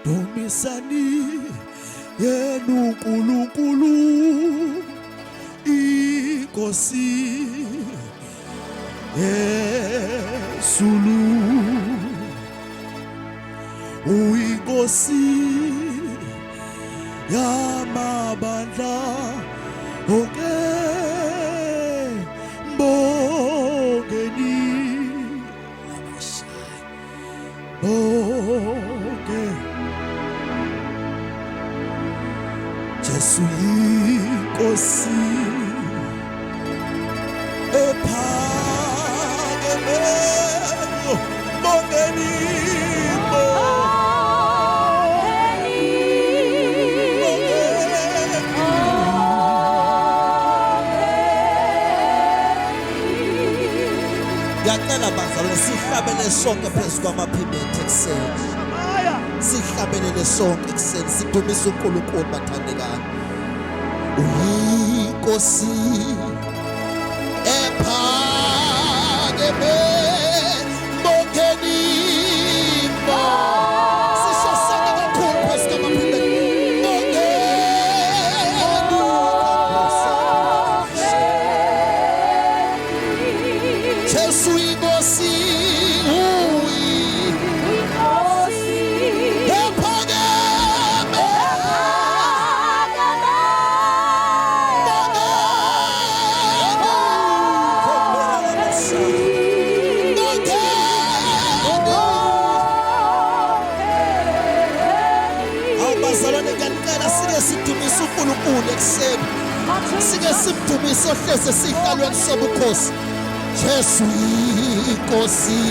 Dumisani yenu nkulunkulu Inkosi Yesulu Uyinkosi Yamabandla Mbongeni Jesu Inkosi Ephakemeyo Mbongeni Ngiyacela bazalwane sihlabele sonke phezu kwamaphimbo ekuseni. Sihlabelele sonke ekuseni sidumise uNkulunkulu bathandekayo. Uyinkosi ephakeme mbongeni sisho sonke kakhulu phezu kwamaphimbo. Jesu Inkosi sidumise uNkulunkulu ekuseni. Sike simdumise ohlezi esihlalweni sobukhosi. Jesu Inkosi